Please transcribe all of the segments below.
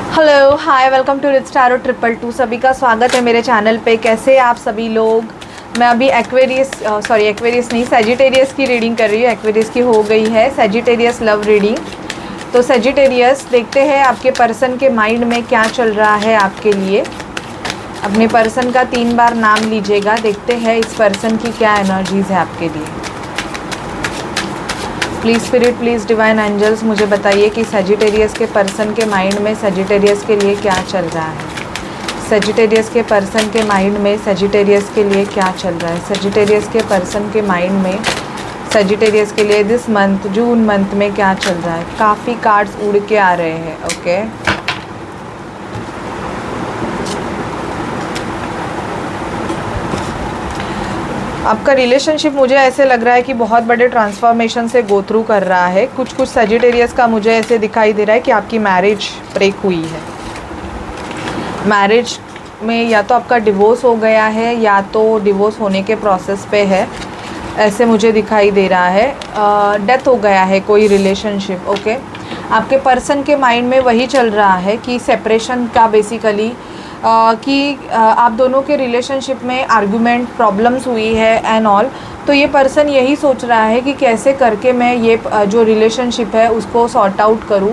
Hello hi welcome to rich tarot 222। सभी का स्वागत है मेरे चैनल पे। कैसे हैं आप सभी लोग। मैं अभी एक्वेरियस नहीं, सेजिटेरियस की रीडिंग कर रही हूँ। एक्वेरियस की हो गई है, सेजिटेरियस लव रीडिंग। तो सेजिटेरियस देखते हैं आपके पर्सन के माइंड में क्या चल रहा है आपके लिए। अपने पर्सन का 3 बार नाम लीजिएगा। देखते हैं इस पर्सन की क्या एनर्जीज़ है आपके लिए। Please spirit, please divine angels, मुझे बताइए कि सेजिटेरियस के पर्सन के माइंड में सेजिटेरियस के लिए क्या चल रहा है। सेजिटेरियस के पर्सन के माइंड में सेजिटेरियस के लिए क्या चल रहा है। सेजिटेरियस के पर्सन के माइंड में सेजिटेरियस के लिए दिस मंथ, जून मंथ में क्या चल रहा है। काफ़ी कार्ड्स उड़ के आ रहे हैं। ओके, आपका रिलेशनशिप मुझे ऐसे लग रहा है कि बहुत बड़े ट्रांसफॉर्मेशन से गो थ्रू कर रहा है। कुछ सेजिटेरियस का मुझे ऐसे दिखाई दे रहा है कि आपकी मैरिज ब्रेक हुई है। मैरिज में या तो आपका डिवोर्स हो गया है या तो डिवोर्स होने के प्रोसेस पे है, ऐसे मुझे दिखाई दे रहा है। डेथ हो गया है कोई रिलेशनशिप। ओके, आपके पर्सन के माइंड में वही चल रहा है कि सेपरेशन का बेसिकली कि आप दोनों के रिलेशनशिप में आर्गुमेंट प्रॉब्लम्स हुई है एंड ऑल। तो ये पर्सन यही सोच रहा है कि कैसे करके मैं ये जो रिलेशनशिप है उसको सॉर्ट आउट करूँ,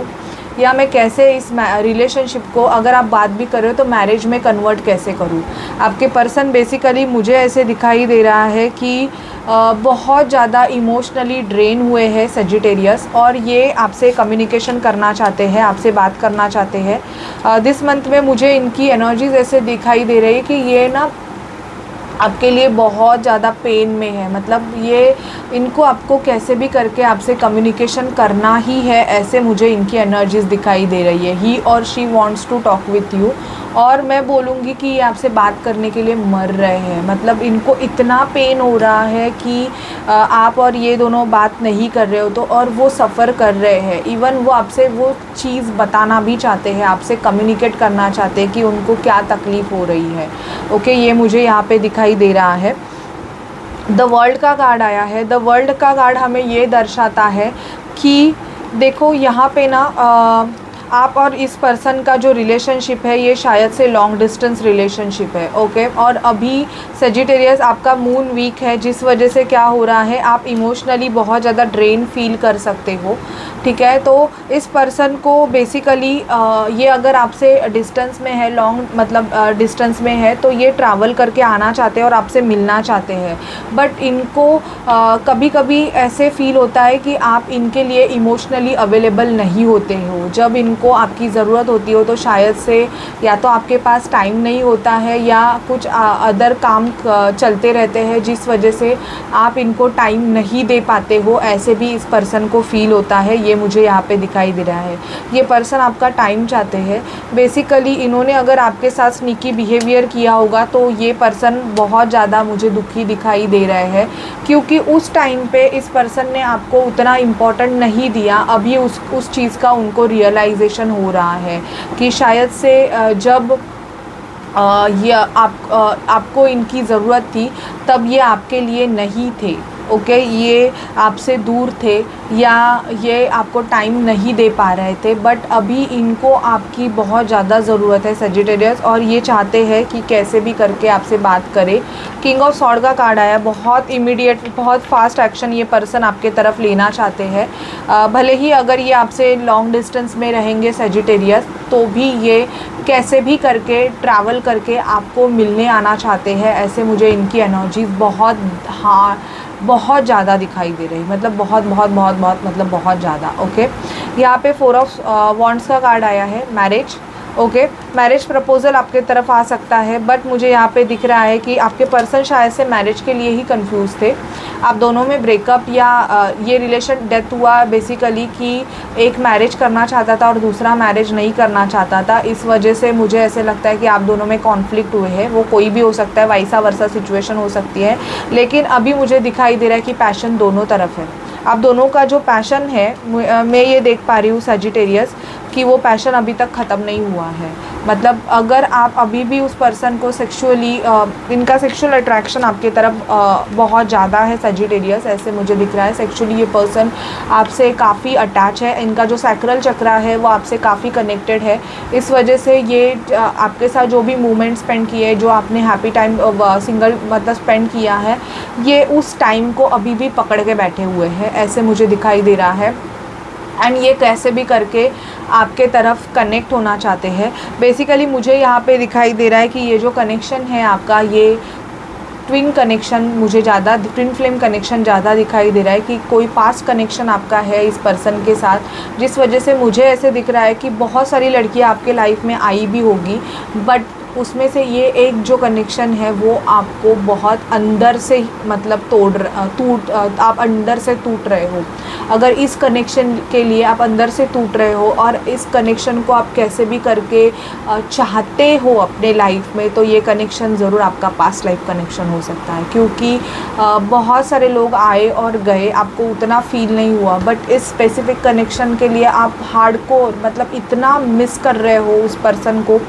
या मैं कैसे इस रिलेशनशिप को, अगर आप बात भी कर रहे हो तो मैरिज में कन्वर्ट कैसे करूँ। आपके पर्सन बेसिकली मुझे ऐसे दिखाई दे रहा है कि बहुत ज़्यादा इमोशनली ड्रेन हुए हैं सेजिटेरियस, और ये आपसे कम्युनिकेशन करना चाहते हैं, आपसे बात करना चाहते हैं। दिस मंथ में मुझे इनकी एनर्जीज ऐसे दिखाई दे रही है कि ये ना आपके लिए बहुत ज़्यादा पेन में है। मतलब ये इनको आपको कैसे भी करके आपसे कम्युनिकेशन करना ही है, ऐसे मुझे इनकी एनर्जीज़ दिखाई दे रही है। He or she wants to talk with you, और मैं बोलूँगी कि ये आपसे बात करने के लिए मर रहे हैं। मतलब इनको इतना पेन हो रहा है कि आप और ये दोनों बात नहीं कर रहे हो तो, और वो सफ़र कर रहे हैं। इवन वो आपसे वो चीज़ बताना भी चाहते हैं, आपसे कम्युनिकेट करना चाहते हैं कि उनको क्या तकलीफ़ हो रही है। ओके, ये मुझे यहाँ पे दिखाई दे रहा है। द वर्ल्ड का कार्ड आया है। द वर्ल्ड का कार्ड हमें ये दर्शाता है कि देखो यहाँ पे ना आप और इस पर्सन का जो रिलेशनशिप है ये शायद से लॉन्ग डिस्टेंस रिलेशनशिप है। ओके, और अभी सेजिटेरियस आपका मून वीक है, जिस वजह से क्या हो रहा है, आप इमोशनली बहुत ज़्यादा ड्रेन फील कर सकते हो। ठीक है, तो इस पर्सन को बेसिकली ये अगर आपसे डिस्टेंस में है, लॉन्ग मतलब डिस्टेंस में है, तो ये ट्रैवल करके आना चाहते हैं और आपसे मिलना चाहते हैं। बट इनको कभी कभी ऐसे फील होता है कि आप इनके लिए इमोशनली अवेलेबल नहीं होते हो। जब इनको आपकी ज़रूरत होती हो तो शायद से या तो आपके पास टाइम नहीं होता है या कुछ अदर काम चलते रहते हैं, जिस वजह से आप इनको टाइम नहीं दे पाते हो। ऐसे भी इस पर्सन को फील होता है, ये मुझे यहाँ पे दिखाई दे रहा है। ये पर्सन आपका टाइम चाहते हैं। बेसिकली इन्होंने अगर आपके साथ स्नीकी बिहेवियर किया होगा तो ये पर्सन बहुत ज़्यादा मुझे दुखी दिखाई दे रहे हैं, क्योंकि उस टाइम पे इस पर्सन ने आपको उतना इम्पोर्टेंट नहीं दिया। अभी उस चीज़ का उनको रियलाइजेशन हो रहा है कि शायद से जब ये आपको इनकी ज़रूरत थी तब ये आपके लिए नहीं थे। ओके, ये आपसे दूर थे या ये आपको टाइम नहीं दे पा रहे थे, बट अभी इनको आपकी बहुत ज़्यादा ज़रूरत है सेजिटेरियस, और ये चाहते हैं कि कैसे भी करके आपसे बात करें। किंग ऑफ सॉर्ड का कार्ड आया। बहुत इमीडिएट, बहुत फास्ट एक्शन ये पर्सन आपके तरफ लेना चाहते हैं। भले ही अगर ये आपसे लॉन्ग डिस्टेंस में रहेंगे सेजिटेरियस, तो भी ये कैसे भी करके ट्रैवल करके आपको मिलने आना चाहते हैं। ऐसे मुझे इनकी एनर्जीज बहुत ज़्यादा दिखाई दे रही, मतलब बहुत बहुत बहुत बहुत मतलब बहुत ज़्यादा। ओके, यहाँ पे 4 ऑफ वॉन्ड्स का कार्ड आया है, मैरिज। ओके, मैरिज प्रपोजल आपके तरफ आ सकता है, बट मुझे यहाँ पे दिख रहा है कि आपके पर्सन शायद से मैरिज के लिए ही कंफ्यूज थे। आप दोनों में ब्रेकअप या ये रिलेशन डेथ हुआ बेसिकली कि एक मैरिज करना चाहता था और दूसरा मैरिज नहीं करना चाहता था। इस वजह से मुझे ऐसे लगता है कि आप दोनों में कॉन्फ्लिक्ट हुए हैं। वो कोई भी हो सकता है, वाइसा वर्सा सिचुएशन हो सकती है, लेकिन अभी मुझे दिखाई दे रहा है कि पैशन दोनों तरफ है। आप दोनों का जो पैशन है, मैं ये देख पा रही हूँ सेजिटेरियस, कि वो पैशन अभी तक ख़त्म नहीं हुआ है। मतलब अगर आप अभी भी उस पर्सन को सेक्सुअली इनका सेक्सुअल अट्रैक्शन आपके तरफ बहुत ज़्यादा है सजिटेरियस, ऐसे मुझे दिख रहा है। सेक्सुअली ये पर्सन आपसे काफ़ी अटैच है, इनका जो सैक्रल चक्रा है वो आपसे काफ़ी कनेक्टेड है। इस वजह से ये आपके साथ जो भी मोमेंट स्पेंड किए, जो आपने हैप्पी टाइम सिंगल मतलब स्पेंड किया है, ये उस टाइम को अभी भी पकड़ के बैठे हुए हैं, ऐसे मुझे दिखाई दे रहा है। एंड ये कैसे भी करके आपके तरफ कनेक्ट होना चाहते हैं। बेसिकली मुझे यहाँ पे दिखाई दे रहा है कि ये जो कनेक्शन है आपका, ये ट्विन कनेक्शन, मुझे ज़्यादा ट्विन फ्लेम कनेक्शन ज़्यादा दिखाई दे रहा है कि कोई पास्ट कनेक्शन आपका है इस पर्सन के साथ, जिस वजह से मुझे ऐसे दिख रहा है कि बहुत सारी लड़कियाँ आपके लाइफ में आई भी होगी, बट उसमें से ये एक जो कनेक्शन है वो आपको बहुत अंदर से मतलब आप अंदर से टूट रहे हो। अगर इस कनेक्शन के लिए आप अंदर से टूट रहे हो और इस कनेक्शन को आप कैसे भी करके चाहते हो अपने लाइफ में, तो ये कनेक्शन ज़रूर आपका पास्ट लाइफ कनेक्शन हो सकता है। क्योंकि बहुत सारे लोग आए और गए, आपको उतना फील नहीं हुआ, बट इस स्पेसिफिक कनेक्शन के लिए आप हार्डकोर मतलब इतना मिस कर रहे हो उस पर्सन को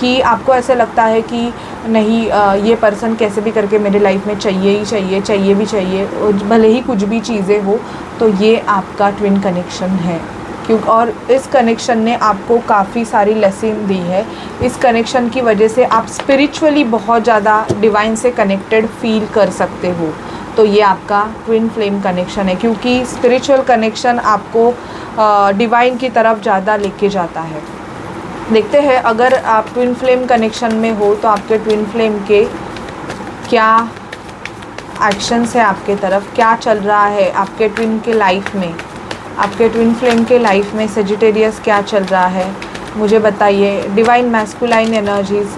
कि आपको ऐसे लगता है कि नहीं, ये पर्सन कैसे भी करके मेरे लाइफ में चाहिए ही चाहिए, चाहिए भी चाहिए, भले ही कुछ भी चीज़ें हो। तो ये आपका ट्विन कनेक्शन है। क्योंकि और इस कनेक्शन ने आपको काफ़ी सारी लेसन दी है। इस कनेक्शन की वजह से आप स्पिरिचुअली बहुत ज़्यादा डिवाइन से कनेक्टेड फील कर सकते हो। तो ये आपका ट्विन फ्लेम कनेक्शन है, क्योंकि स्पिरिचुअल कनेक्शन आपको डिवाइन की तरफ ज़्यादा लेके जाता है। देखते हैं अगर आप ट्विन फ्लेम कनेक्शन में हो तो आपके ट्विन फ्लेम के क्या एक्शंस है, आपके तरफ क्या चल रहा है आपके ट्विन के लाइफ में, आपके ट्विन फ्लेम के लाइफ में सजिटेरियस क्या चल रहा है, मुझे बताइए। Divine masculine energies,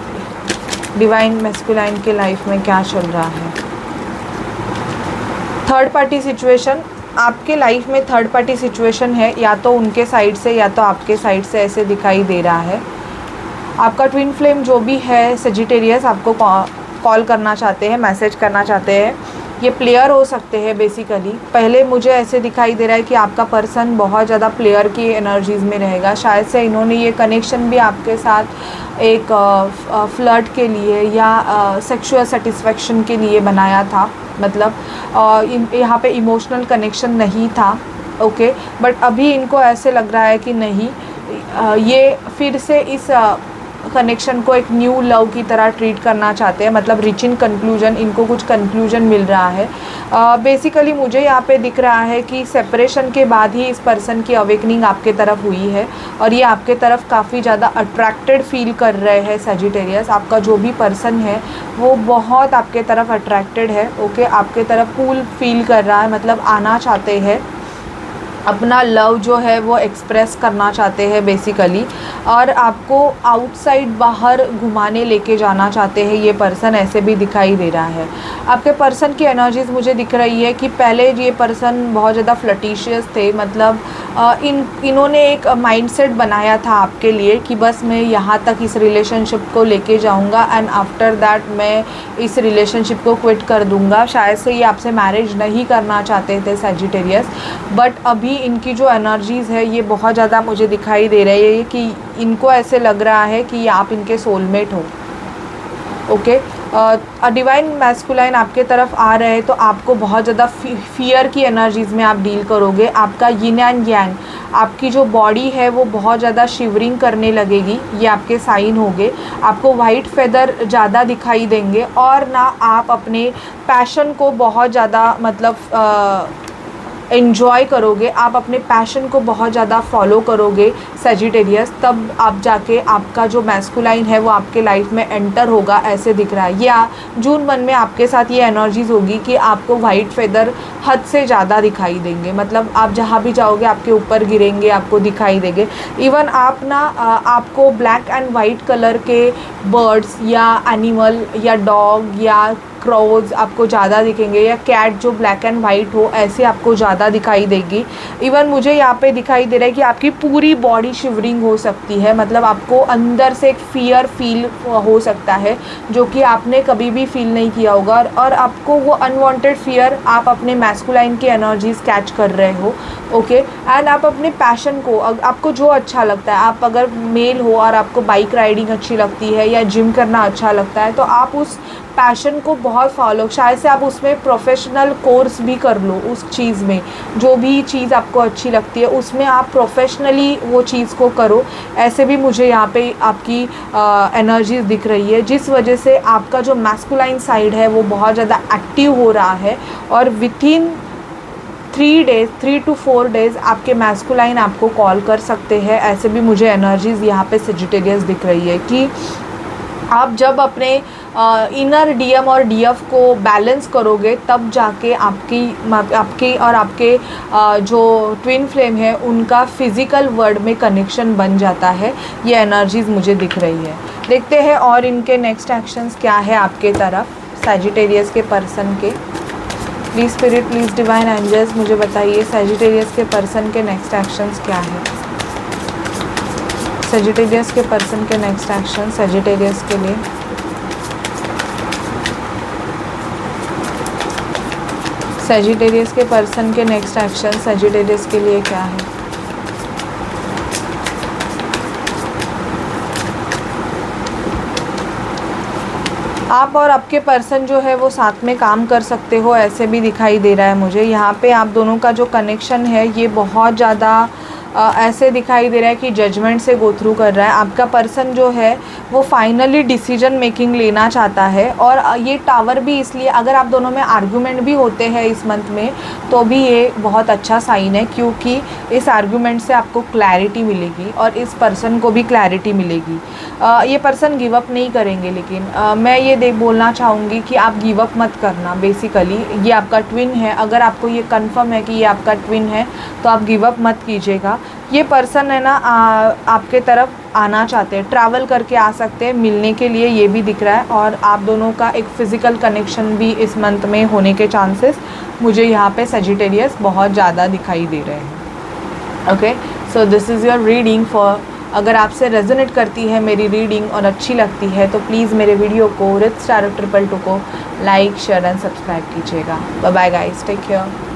divine masculine के लाइफ में क्या चल रहा है। थर्ड पार्टी सिचुएशन, आपके लाइफ में थर्ड पार्टी सिचुएशन है, या तो उनके साइड से या तो आपके साइड से, ऐसे दिखाई दे रहा है। आपका ट्विन फ्लेम जो भी है सजिटेरियस आपको कॉल करना चाहते हैं, मैसेज करना चाहते हैं। ये प्लेयर हो सकते हैं बेसिकली। पहले मुझे ऐसे दिखाई दे रहा है कि आपका पर्सन बहुत ज़्यादा प्लेयर की एनर्जीज़ में रहेगा। शायद से इन्होंने ये कनेक्शन भी आपके साथ एक फ्लर्ट के लिए या सेक्सुअल सेटिस्फेक्शन के लिए बनाया था। मतलब यहाँ पे इमोशनल कनेक्शन नहीं था, ओके। बट अभी इनको ऐसे लग रहा है कि नहीं, ये फिर से इस कनेक्शन को एक न्यू लव की तरह ट्रीट करना चाहते हैं। मतलब रीचिंग कंक्लूजन, इनको कुछ कंक्लूजन मिल रहा है। बेसिकली मुझे यहाँ पे दिख रहा है कि सेपरेशन के बाद ही इस पर्सन की अवेकनिंग आपके तरफ हुई है और ये आपके तरफ काफ़ी ज़्यादा अट्रैक्टेड फील कर रहे हैं सजिटेरियस। आपका जो भी पर्सन है वो बहुत आपके तरफ अट्रैक्टेड है, ओके। आपके तरफ पुल फील कर रहा है, मतलब आना चाहते हैं, अपना लव जो है वो एक्सप्रेस करना चाहते हैं बेसिकली, और आपको आउटसाइड बाहर घुमाने लेके जाना चाहते हैं ये पर्सन, ऐसे भी दिखाई दे रहा है। आपके पर्सन की एनर्जीज मुझे दिख रही है कि पहले ये पर्सन बहुत ज़्यादा फ्लर्टिशियस थे। मतलब इन्होंने एक माइंडसेट बनाया था आपके लिए कि बस मैं यहाँ तक इस रिलेशनशिप को लेके जाऊँगा एंड आफ्टर दैट मैं इस रिलेशनशिप को क्विट कर दूँगा। शायद से ये आपसे मैरिज नहीं करना चाहते थे सजिटेरियस, बट अभी इनकी जो एनर्जीज़ है ये बहुत ज़्यादा मुझे दिखाई दे रही है कि इनको ऐसे लग रहा है कि आप इनके सोलमेट हो, ओके। डिवाइन मैस्कुलाइन आपके तरफ आ रहे हैं तो आपको बहुत ज़्यादा फियर की एनर्जीज़ में आप डील करोगे। आपका यिन एंड यांग, आपकी जो बॉडी है वो बहुत ज़्यादा शिवरिंग करने लगेगी, ये आपके साइन होंगे। आपको वाइट फेदर ज़्यादा दिखाई देंगे और ना आप अपने पैशन को बहुत ज़्यादा मतलब एन्जॉय करोगे, आप अपने पैशन को बहुत ज़्यादा फॉलो करोगे सजिटेरियस, तब आप जाके आपका जो मैस्कुलाइन है वो आपके लाइफ में एंटर होगा, ऐसे दिख रहा है। या जून 1 में आपके साथ ये एनर्जीज़ होगी कि आपको वाइट फेदर हद से ज़्यादा दिखाई देंगे। मतलब आप जहाँ भी जाओगे आपके ऊपर गिरेंगे, आपको दिखाई देंगे। इवन आप ना आपको ब्लैक एंड वाइट कलर के बर्ड्स या एनिमल या डॉग या क्राउज आपको ज़्यादा दिखेंगे, या कैट जो ब्लैक एंड वाइट हो ऐसे आपको ज़्यादा दिखाई देगी। इवन मुझे यहाँ पे दिखाई दे रहा है कि आपकी पूरी बॉडी शिवरिंग हो सकती है, मतलब आपको अंदर से एक फियर फील हो सकता है जो कि आपने कभी भी फील नहीं किया होगा, और आपको वो अनवांटेड फियर, आप अपने मैस्कुलाइन की एनर्जीज कैच कर रहे हो। ओके, एंड आप अपने पैशन को, आपको जो अच्छा लगता है, आप अगर मेल हो और आपको बाइक राइडिंग अच्छी लगती है या जिम करना अच्छा लगता है, तो आप उस पैशन को बहुत फॉलो, शायद से आप उसमें प्रोफेशनल कोर्स भी कर लो उस चीज़ में, जो भी चीज़ आपको अच्छी लगती है उसमें आप प्रोफेशनली वो चीज़ को करो। ऐसे भी मुझे यहाँ पे आपकी एनर्जीज दिख रही है, जिस वजह से आपका जो मैस्कुलाइन साइड है वो बहुत ज़्यादा एक्टिव हो रहा है, और विथिन 3 to 4 डेज़ आपके मैस्कुलाइन आपको कॉल कर सकते हैं। ऐसे भी मुझे एनर्जीज़ यहाँ पे सेजिटेरियस दिख रही है कि आप जब अपने इनर डीएम और डीएफ को बैलेंस करोगे, तब जाके आपकी और आपके जो ट्विन फ्लेम है उनका फिज़िकल वर्ल्ड में कनेक्शन बन जाता है। ये एनर्जीज़ मुझे दिख रही है। देखते हैं और इनके नेक्स्ट एक्शंस क्या है आपके तरफ, सैजिटेरियस के पर्सन के। Please spirit, please divine angels मुझे बताइए सैजिटेरियस के पर्सन के नेक्स्ट एक्शंस क्या है। सैजिटेरियस के पर्सन के नेक्स्ट एक्शन सैजिटेरियस के लिए। सैजिटेरियस के पर्सन के नेक्स्ट एक्शन सैजिटेरियस के लिए क्या है। आप और आपके पर्सन जो है वो साथ में काम कर सकते हो, ऐसे भी दिखाई दे रहा है मुझे। यहाँ पे आप दोनों का जो कनेक्शन है ये बहुत ज़्यादा ऐसे दिखाई दे रहा है कि जजमेंट से गो थ्रू कर रहा है। आपका पर्सन जो है वो फाइनली डिसीजन मेकिंग लेना चाहता है, और ये टावर भी इसलिए, अगर आप दोनों में आर्गुमेंट भी होते हैं इस मंथ में तो भी ये बहुत अच्छा साइन है, क्योंकि इस आर्गुमेंट से आपको क्लैरिटी मिलेगी और इस पर्सन को भी क्लैरिटी मिलेगी। ये पर्सन गिव अप नहीं करेंगे, लेकिन मैं ये बोलना चाहूँगी कि आप गिव अप मत करना। बेसिकली ये आपका ट्विन है, अगर आपको ये कंफर्म है कि ये आपका ट्विन है तो आप गिव अप मत कीजिएगा। ये पर्सन है ना आपके तरफ आना चाहते हैं, ट्रैवल करके आ सकते हैं मिलने के लिए, ये भी दिख रहा है। और आप दोनों का एक फ़िज़िकल कनेक्शन भी इस मंथ में होने के चांसेस मुझे यहाँ पे सैजिटेरियस बहुत ज़्यादा दिखाई दे रहे हैं। Okay, so this is your reading for. अगर आपसे रेजोनेट करती है मेरी रीडिंग और अच्छी लगती है तो प्लीज़ मेरे वीडियो को रिच टैरो 222 को लाइक, शेयर एंड सब्सक्राइब कीजिएगा। Bye bye guys, take care.